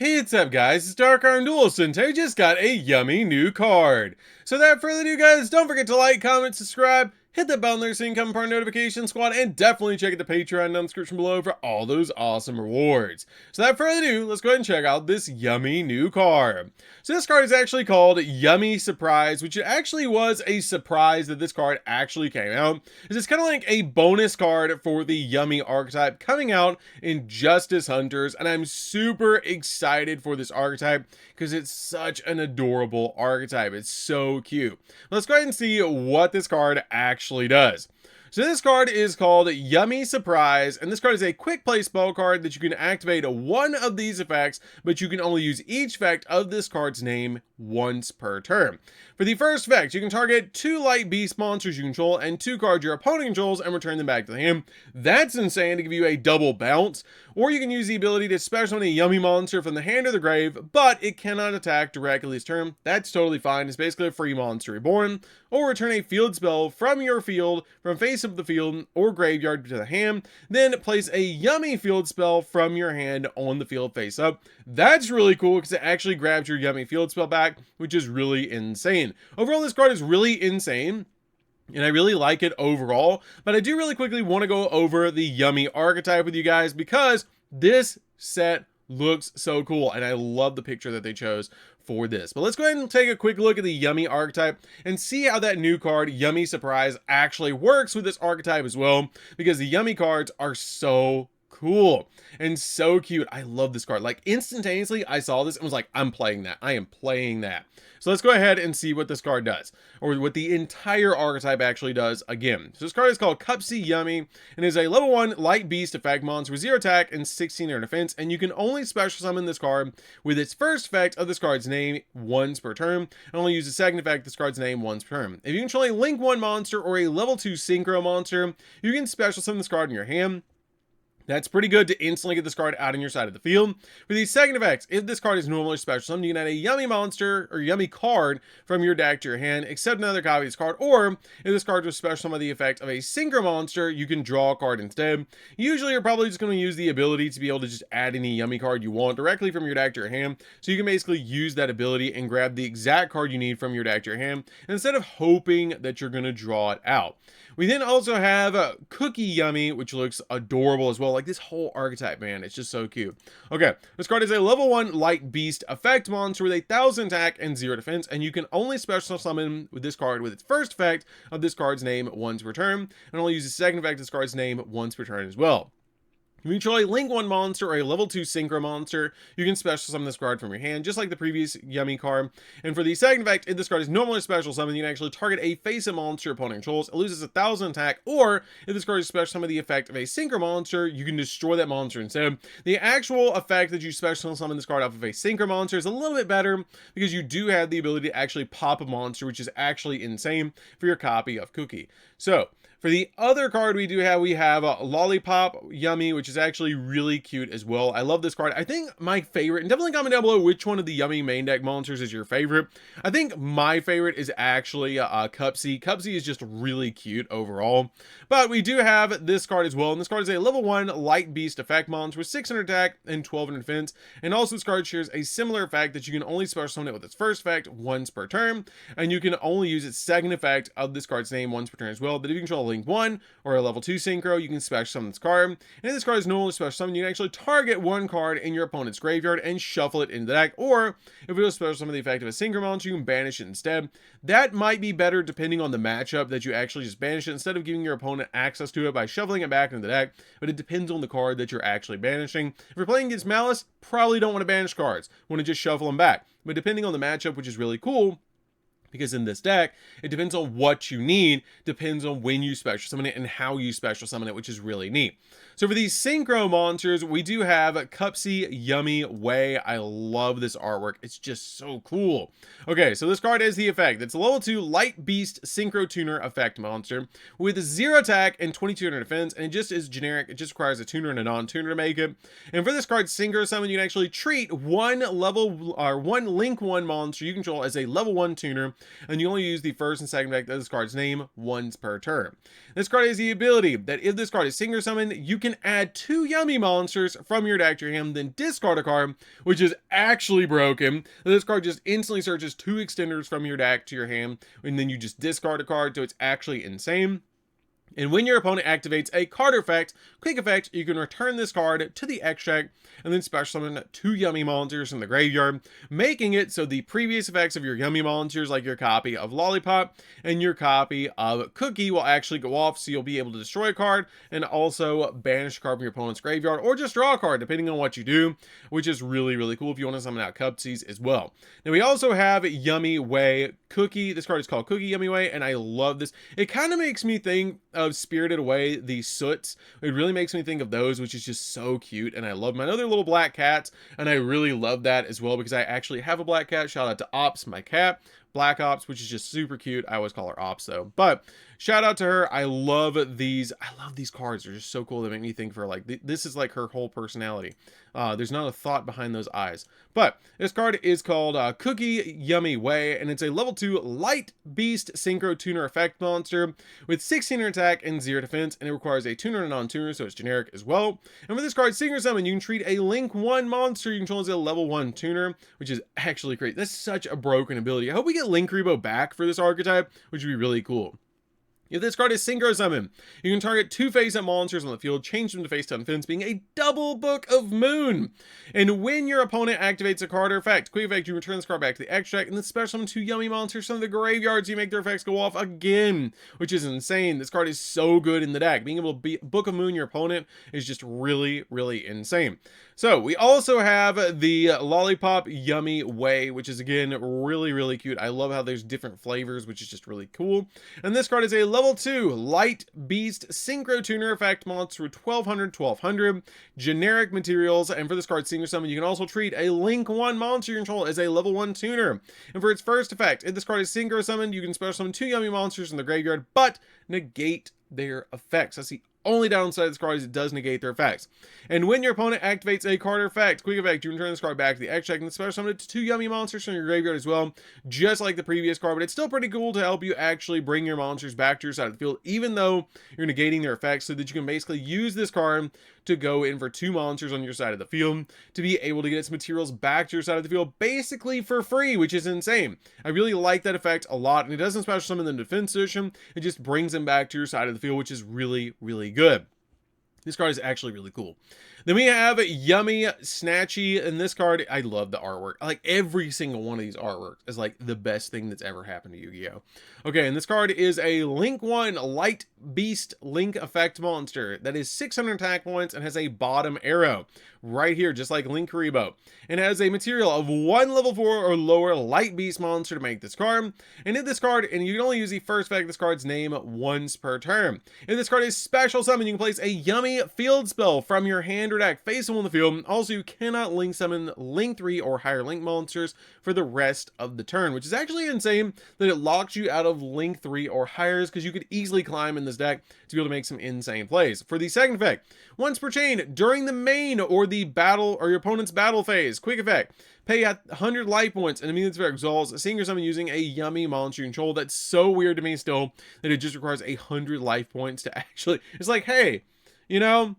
Hey, what's up guys, it's DarkArmedDuelist and I just got a yummy new card. So without further ado guys, don't forget to like, comment, subscribe, hit that bell there so you can come part of notification squad, and definitely check out the Patreon down in the description below for all those awesome rewards. So without further ado, let's go ahead and check out this yummy new card. So this card is actually called Yummy Surprise, which actually was a surprise that this card actually came out. It's kind of like a bonus card for the Yummy archetype coming out in Justice Hunters, and I'm super excited for this archetype because it's such an adorable archetype. It's so cute. Let's go ahead and see what this card actually does. So this card is called Yummy Surprise, and this card is a quick play spell card that you can activate one of these effects, but you can only use each effect of this card's name once per turn. For the first effect, you can target 2 light beast monsters you control and 2 cards your opponent controls and return them back to the hand. That's insane to give you a double bounce. Or you can use the ability to special summon a yummy monster from the hand or the grave, but it cannot attack directly this turn. That's totally fine. It's basically a free monster reborn. Or return a field spell from your field, from face up the field or graveyard to the hand, then place a yummy field spell from your hand on the field face up. That's really cool because it actually grabs your yummy field spell back, which is really insane. Overall, this card is really insane, and I really like it overall, but I do really quickly want to go over the Yummy archetype with you guys because this set looks so cool, and I love the picture that they chose for this. But let's go ahead and take a quick look at the Yummy archetype and see how that new card, Yummy Surprise, actually works with this archetype as well, because the Yummy cards are so cool and so cute. I love this card. Like, instantaneously I saw this and was like, I'm playing that. I am playing that. So let's go ahead and see what this card does, or what the entire archetype actually does again. So this card is called Cupsy Yummy and is a level 1 light beast effect monster with 0 attack and 16 air defense, and you can only special summon this card with its first effect of this card's name once per turn, and only use the second effect of this card's name once per turn. If you control a link 1 monster or a level 2 synchro monster, you can special summon this card in your hand. That's pretty good to instantly get this card out on your side of the field. For the second effects, if this card is normally special summoned, you can add a yummy monster or yummy card from your deck to your hand, except another copy of this card. Or if this card was special summoned the effect of a synchro monster, you can draw a card instead. Usually you're probably just going to use the ability to be able to just add any yummy card you want directly from your deck to your hand. So you can basically use that ability and grab the exact card you need from your deck to your hand, instead of hoping that you're going to draw it out. We then also have Cookie Yummy, which looks adorable as well. Like, this whole archetype, man, it's just so cute. Okay, this card is a level 1 light beast effect monster with 1,000 attack and 0 defense, and you can only special summon with this card with its first effect of this card's name once per turn, and only use the second effect of this card's name once per turn as well. If you control a link 1 monster or a level 2 synchro monster, you can special summon this card from your hand, just like the previous Yummy card. And for the second effect, if this card is normally special summoned, you can actually target a face-up monster opponent controls. It loses 1,000 attack, or if this card is special summoned the effect of a synchro monster, you can destroy that monster instead. The actual effect that you special summon this card off of a synchro monster is a little bit better, because you do have the ability to actually pop a monster, which is actually insane for your copy of Cookie. So for the other card we have a Lollipop Yummy, which is actually really cute as well. I love this card. I think my favorite, and definitely comment down below which one of the Yummy main deck monsters is your favorite. I think my favorite is actually Cupsy. Cupsy is just really cute overall. But we do have this card as well, and this card is a level 1 light beast effect monster with 600 attack and 1200 defense. And also this card shares a similar effect that you can only special summon it with its first effect once per turn, and you can only use its second effect of this card's name once per turn as well. But if you control link 1 or a level 2 synchro, you can special summon this card. And if this card is normally special summoned, you can actually target 1 card in your opponent's graveyard and shuffle it into the deck. Or if it was special summon the effect of a synchro monster, you can banish it instead. That might be better depending on the matchup, that you actually just banish it instead of giving your opponent access to it by shuffling it back into the deck. But it depends on the card that you're actually banishing. If you're playing against Malice, probably don't want to banish cards, want to just shuffle them back. But depending on the matchup, which is really cool, because in this deck, it depends on what you need, depends on when you special summon it and how you special summon it, which is really neat. So for these synchro monsters, we do have Cupsy Yummy Way. I love this artwork. It's just so cool. Okay, so this card is the effect. It's a level 2 light beast synchro tuner effect monster with 0 attack and 2200 defense, and it just is generic. It just requires a tuner and a non-tuner to make it. And for this card, synchro summon, you can actually treat one link 1 monster you control as a level 1 tuner, and you only use the first and second effect of this card's name once per turn. This card has the ability that if this card is synchro summoned, you can add 2 yummy monsters from your deck to your hand, then discard a card, which is actually broken. This card just instantly searches 2 extenders from your deck to your hand, and then you just discard a card, so it's actually insane. And when your opponent activates a card effect, quick effect, you can return this card to the extract and then special summon 2 yummy monsters from the graveyard, making it so the previous effects of your yummy monsters, like your copy of Lollipop and your copy of Cookie, will actually go off, so you'll be able to destroy a card and also banish a card from your opponent's graveyard, or just draw a card depending on what you do, which is really, really cool if you want to summon out Cupsies as well. Now we also have Yummy Way Cookie. This card is called Cookie Yummy Way, and I love this. It kind of makes me think of Spirited Away, the Soots. It really makes me think of those, which is just so cute, and I love my other little black cats, and I really love that as well because I actually have a black cat. Shout out to Ops, my cat, Black Ops, which is just super cute. I always call her Ops though, but shout out to her. I love these cards. They're just so cool. They make me think for like, this is like her whole personality. There's not a thought behind those eyes, but this card is called Cookie Yummy Way, and it's a level 2 light beast synchro tuner effect monster with 16 attack and 0 defense, and it requires a tuner and a non-tuner, so it's generic as well. And with this card, synchro summon, you can treat a link 1 monster you control as a level 1 tuner, which is actually great. That's such a broken ability. I hope we get Link Rebo back for this archetype, which would be really cool. If this card is synchro summon, you can target 2 face-up monsters on the field, change them to face-down defense, being a double Book of Moon. And when your opponent activates a card or effect, quick effect, you return this card back to the extract, and then special summon 2 yummy monsters from the graveyard, so you make their effects go off again, which is insane. This card is so good in the deck. Being able to Book of Moon your opponent is just really, really insane. So we also have the Lollipop Yummy Way, which is again really, really cute. I love how there's different flavors, which is just really cool. And this card is a level 2 light beast synchro tuner effect monster with 1200 generic materials. And for this card synchro summon, you can also treat a link 1 monster you control as a level 1 tuner. And for its first effect, if this card is synchro summoned, you can special summon 2 yummy monsters in the graveyard, but negate their effects. That's the only downside of this card, is it does negate their effects. And when your opponent activates a card or effect, quick effect, you return this card back to the extract and special summon it to 2 yummy monsters from your graveyard as well, just like the previous card. But it's still pretty cool to help you actually bring your monsters back to your side of the field, even though you're negating their effects, so that you can basically use this card to go in for 2 monsters on your side of the field to be able to get its materials back to your side of the field basically for free, which is insane. I really like that effect a lot, and it doesn't special summon them in the defense position. It just brings them back to your side of the field, which is really, really good. This card is actually really cool. Then we have Yummy Snatchy, and this card, I love the artwork. Like every single one of these artworks is like the best thing that's ever happened to Yu-Gi-Oh! Okay, and this card is a Link 1 Light Beast Link Effect monster that is 600 attack points and has a bottom arrow right here, just like Link Rebo. And has a material of 1 level 4 or lower Light Beast monster to make this card. And if this card, and you can only use the first effect of this card's name once per turn. If this card is special summon, you can place a Yummy Field spell from your hand or deck face on the field. Also, you cannot link summon Link 3 or higher Link monsters for the rest of the turn, which is actually insane that it locks you out of Link 3 or higher, because you could easily climb in this deck to be able to make some insane plays. For the second effect, once per chain, during the main or the battle or your opponent's battle phase, quick effect, pay 100 life points and immediately exalts synchro summon using a yummy monster you control. That's so weird to me still, that it just requires 100 life points to actually, it's like, hey, you know,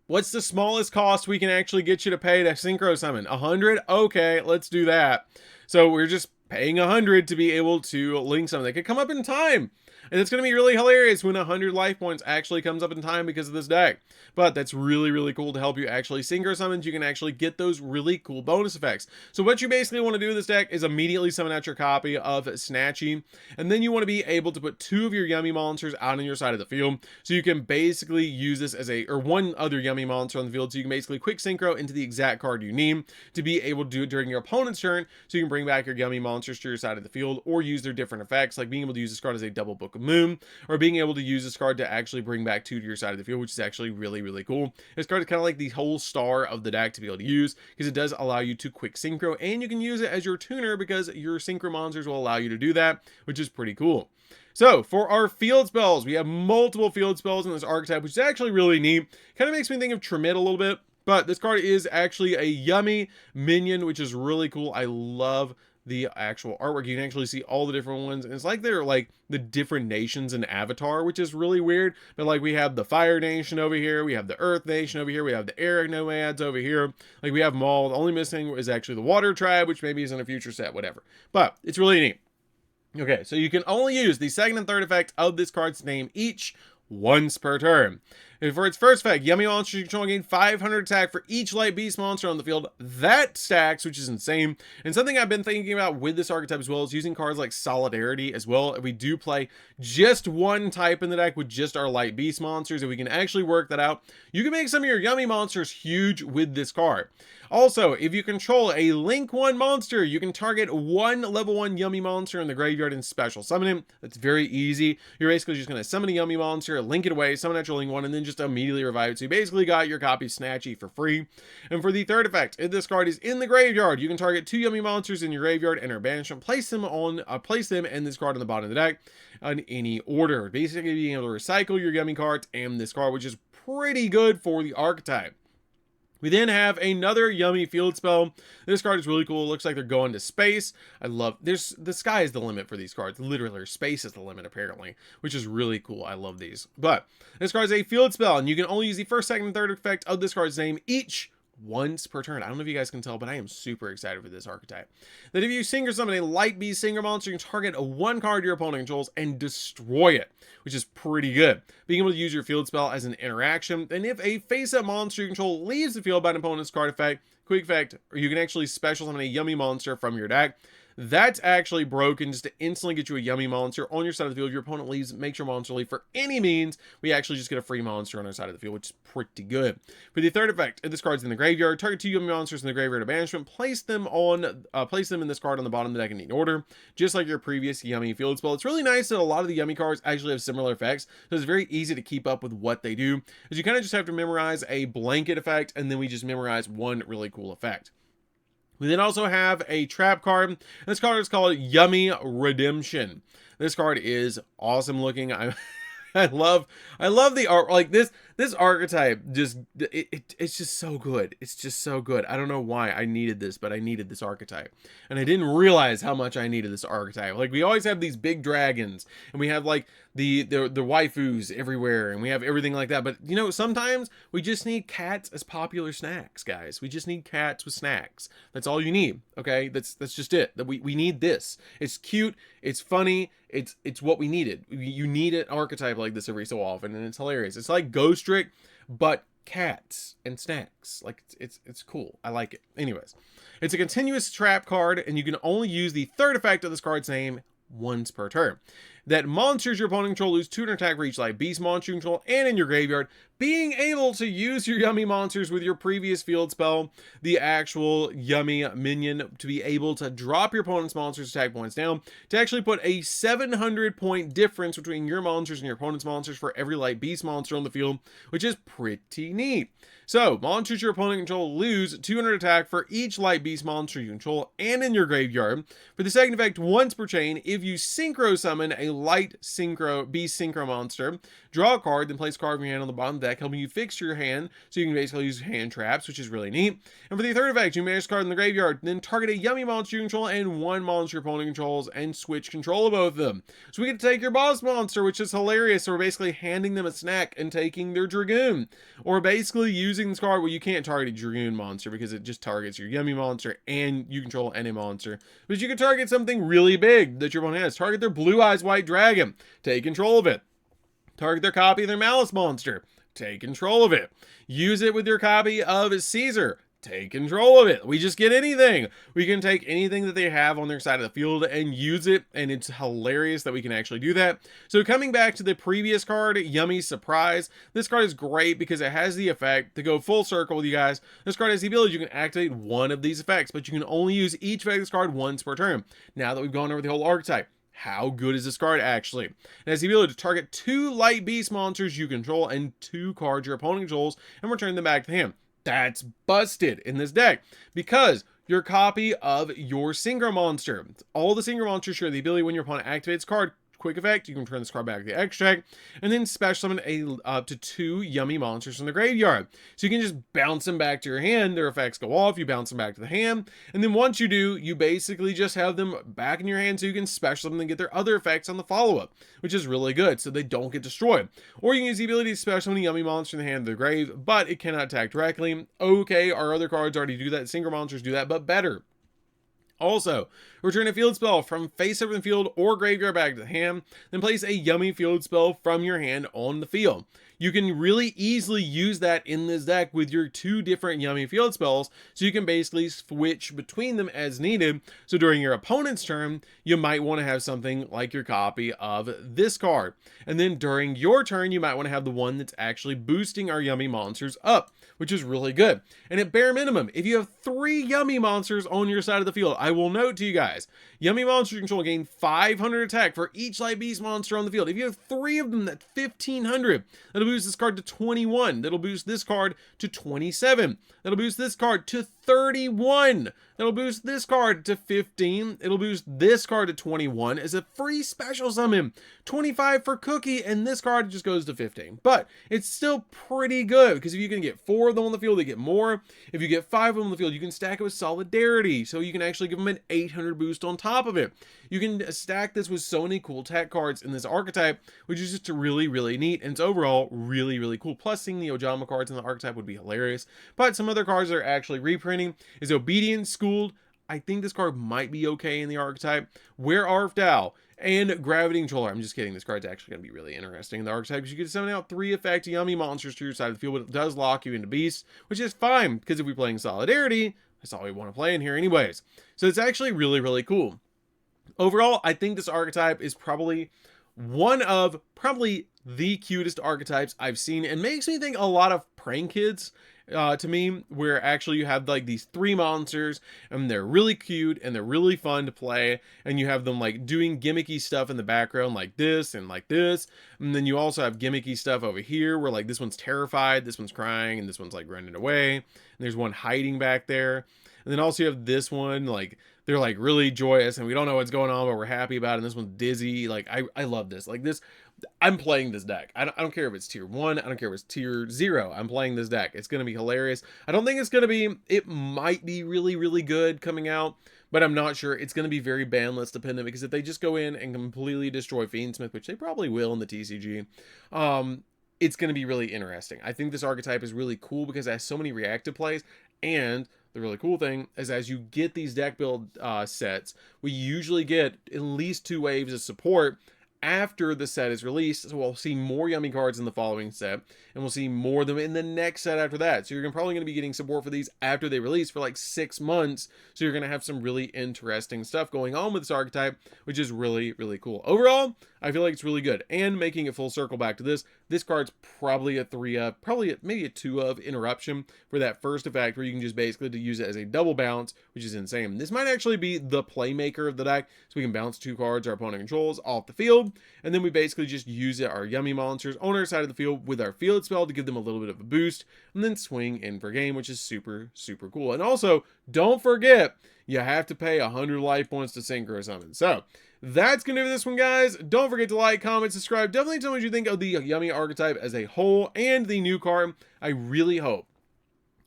what's the smallest cost we can actually get you to pay to synchro summon? 100? Okay, let's do that. So we're just paying 100 to be able to link something that could come up in time. And it's going to be really hilarious when 100 life points actually comes up in time because of this deck. But that's really, really cool to help you actually synchro summons. You can actually get those really cool bonus effects. So what you basically want to do with this deck is immediately summon out your copy of Snatchy. And then you want to be able to put 2 of your yummy monsters out on your side of the field. So you can basically use this as or 1 other yummy monster on the field. So you can basically quick synchro into the exact card you need to be able to do it during your opponent's turn. So you can bring back your yummy monsters to your side of the field, or use their different effects, like being able to use this card as a double Book of Moon, or being able to use this card to actually bring back 2 to your side of the field, which is actually really, really cool. This card is kind of like the whole star of the deck to be able to use, because it does allow you to quick synchro, and you can use it as your tuner because your synchro monsters will allow you to do that, which is pretty cool. So for our field spells, we have multiple field spells in this archetype, which is actually really neat. Kind of makes me think of Trimid a little bit, but this card is actually a yummy minion, which is really cool. I love the actual artwork, you can actually see all the different ones. And it's like they're like the different nations in Avatar, which is really weird. But like we have the Fire Nation over here, we have the Earth Nation over here, we have the Air Nomads over here. Like we have them all. The only missing is actually the Water Tribe, which maybe is in a future set, whatever. But it's really neat. Okay, so you can only use the second and third effect of this card's name each once per turn. And for its first effect, Yummy monsters you control gain 500 attack for each light beast monster on the field. That stacks, which is insane. And something I've been thinking about with this archetype as well is using cards like Solidarity as well. If we do play just one type in the deck with just our light beast monsters, if we can actually work that out, you can make some of your Yummy monsters huge with this card. Also, if you control a Link 1 monster, you can target one level 1 Yummy monster in the graveyard and special summon him. That's very easy. You're basically just going to summon a Yummy monster, link it away, summon natural Link 1, and then just immediately revive it. So you basically got your copy Snatchy for free. And for the third effect, if this card is in the graveyard, you can target 2 Yummy monsters in your graveyard, enter banishment, place them and this card on the bottom of the deck in any order. Basically being able to recycle your Yummy cards and this card, which is pretty good for the archetype. We then have another Yummy field spell. This card is really cool. It looks like they're going to space. The sky is the limit for these cards. Literally, space is the limit apparently, which is really cool. I love these. But this card is a field spell, and you can only use the first, second, and third effect of this card's name each once per turn. I don't know if you guys can tell, but I am super excited for this archetype. That if you synchro summon a light beast synchro monster, you can target one card your opponent controls and destroy it, which is pretty good. Being able to use your field spell as an interaction, and if a face-up monster you control leaves the field by an opponent's card effect, quick effect, or you can actually special summon a Yummy monster from your deck. That's actually broken just to instantly get you a Yummy monster on your side of the field. If your opponent leaves, makes your monster leave for any means, we actually just get a free monster on our side of the field, which is pretty good. For the third effect, if this card's in the graveyard, target 2 Yummy monsters in the graveyard of banishment, place them in this card on the bottom of the deck in neat order, just like your previous Yummy field spell. It's really nice that a lot of the Yummy cards actually have similar effects, so it's very easy to keep up with what they do, because you kind of just have to memorize a blanket effect, and then we just memorize one really cool effect. We then also have a trap card. This card is called Yummy Redemption. This card is awesome looking. I love the art. Like this archetype it's just so good. It's just so good. I don't know why I needed this, but I needed this archetype, and I didn't realize how much I needed this archetype. Like we always have these big dragons, and we have like the waifus everywhere, and we have everything like that. But you know, sometimes we just need cats as popular snacks, guys. We just need cats with snacks. That's all you need. Okay, that's just it. That we need this. It's cute. It's funny. It's what we needed. You need an archetype like this every so often, and it's hilarious. It's like Ghost Trick, but cats and snacks. Like it's cool. I like it. Anyways, it's a continuous trap card, and you can only use the third effect of this card's name once per turn. That monsters your opponent control lose 200 attack for each light beast monster you control and in your graveyard. Being able to use your Yummy monsters with your previous field spell, the actual Yummy minion, to be able to drop your opponent's monsters attack points down, to actually put a 700 point difference between your monsters and your opponent's monsters for every light beast monster on the field, which is pretty neat. So, monsters your opponent control lose 200 attack for each light beast monster you control and in your graveyard. For the second effect, once per chain, if you synchro summon a light beast synchro monster, draw a card, then place a card from your hand on the bottom of the deck, helping you fix your hand, so you can basically use hand traps, which is really neat. And for the third effect, you manage a card in the graveyard, then target a Yummy monster you control and one monster your opponent controls, and switch control of both of them. So we get to take your boss monster, which is hilarious. So we're basically handing them a snack and taking their Dragoon. Or basically using this card, well, you can't target a Dragoon monster because it just targets your Yummy monster and you control any monster. But you can target something really big that your opponent has. Target their Blue Eyes White Dragon. Take control of it. Target their copy of their Malice monster. Take control of it. Use it with your copy of Caesar. Take control of it. We just get anything. We can take anything that they have on their side of the field and use it, and it's hilarious that we can actually do that. So coming back to the previous card, Yummy Surprise, this card is great because it has the effect to go full circle with you guys. This card has the ability you can activate one of these effects, but you can only use each effect of this card once per turn. Now that we've gone over the whole archetype, how good is this card actually? It has the ability to target 2 light beast monsters you control and 2 cards your opponent controls and return them back to him. That's busted in this deck because your copy of your synchro monster. All the synchro monsters share the ability when your opponent activates card, quick effect, you can turn this card back to the extract, and then special summon up to 2 yummy monsters from the graveyard. So you can just bounce them back to your hand, their effects go off, you bounce them back to the hand, and then once you do, you basically just have them back in your hand so you can special summon and get their other effects on the follow-up, which is really good, so they don't get destroyed. Or you can use the ability to special summon a yummy monster in the hand of the grave, but it cannot attack directly. Okay, our other cards already do that, single monsters do that, but better. Also, return a field spell from face up in the field or graveyard back to the hand, then place a yummy field spell from your hand on the field. You can really easily use that in this deck with your 2 different yummy field spells, so you can basically switch between them as needed. So during your opponent's turn, you might want to have something like your copy of this card. And then during your turn, you might want to have the one that's actually boosting our yummy monsters up, which is really good. And at bare minimum, if you have 3 yummy monsters on your side of the field, I will note to you guys, yummy monster control gain 500 attack for each light beast monster on the field. If you have 3 of them, that's 1500. That'll boost this card to 21. That'll boost this card to 27. That'll boost this card to 31. That'll boost this card to 15. It'll boost this card to 21 as a free special summon. 25 for Cookie, and this card just goes to 15. But it's still pretty good, because if you can get 4 of them on the field, they get more. If you get 5 of them on the field, you can stack it with Solidarity, so you can actually give them an 800 boost on top of it. You can stack this with so many cool tech cards in this archetype, which is just really, really neat, and it's overall really, really cool. Plus, seeing the Ojama cards in the archetype would be hilarious. But some other cards that are actually reprinting is Obedient Schooled. I think this card might be okay in the archetype. Where Art Thou and Gravity Controller. I'm just kidding. This card's actually going to be really interesting in the archetype, because you can summon out 3 effect yummy monsters to your side of the field, but it does lock you into beasts, which is fine, because if we're playing Solidarity, that's all we want to play in here anyways. So it's actually really, really cool. Overall, I think this archetype is probably one of the cutest archetypes I've seen, and makes me think a lot of Prank Kids to me, where actually you have like these 3 monsters, and they're really cute and they're really fun to play, and you have them like doing gimmicky stuff in the background like this and like this, and then you also have gimmicky stuff over here where like this one's terrified, this one's crying, and this one's like running away, and there's one hiding back there. And then also you have this one, like they're like really joyous and we don't know what's going on, but we're happy about it. And this one's dizzy. Like I love this. Like this, I'm playing this deck. I don't care if it's tier 1. I don't care if it's tier 0. I'm playing this deck. It's going to be hilarious. I don't think it's going to be, it might be really, really good coming out, but I'm not sure. It's going to be very ban list dependent, because if they just go in and completely destroy Fiendsmith, which they probably will in the TCG, it's going to be really interesting. I think this archetype is really cool because it has so many reactive plays, and the really cool thing is as you get these deck build sets, we usually get at least 2 waves of support after the set is released. So we'll see more yummy cards in the following set, and we'll see more of them in the next set after that. So you're probably going to be getting support for these after they release for like 6 months. So you're going to have some really interesting stuff going on with this archetype, which is really, really cool. Overall, I feel like it's really good. And making it full circle back to this card's probably a 3 of, maybe a 2 of Interruption for that first effect, where you can just basically use it as a double bounce, which is insane. This might actually be the playmaker of the deck, so we can bounce 2 cards our opponent controls off the field, and then we basically just use our yummy monsters on our side of the field with our field spell to give them a little bit of a boost, and then swing in for game, which is super, super cool. And also, don't forget, you have to pay 100 life points to synchro summon. So that's gonna do this one, guys. Don't forget to like, comment, subscribe. Definitely tell me what you think of the yummy archetype as a whole and the new card. I really hope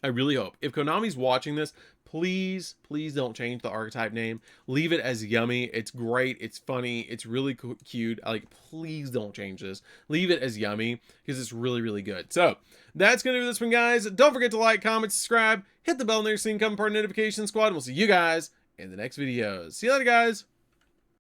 if Konami's watching this, please don't change the archetype name. Leave it as yummy. It's great, it's funny, it's really cute. Like, please don't change this. Leave it as yummy, because it's really, really good. So that's gonna do this one, guys. Don't forget to like, comment, subscribe, hit the bell next to become part of the notification squad, and we'll see you guys in the next videos. See you later, guys.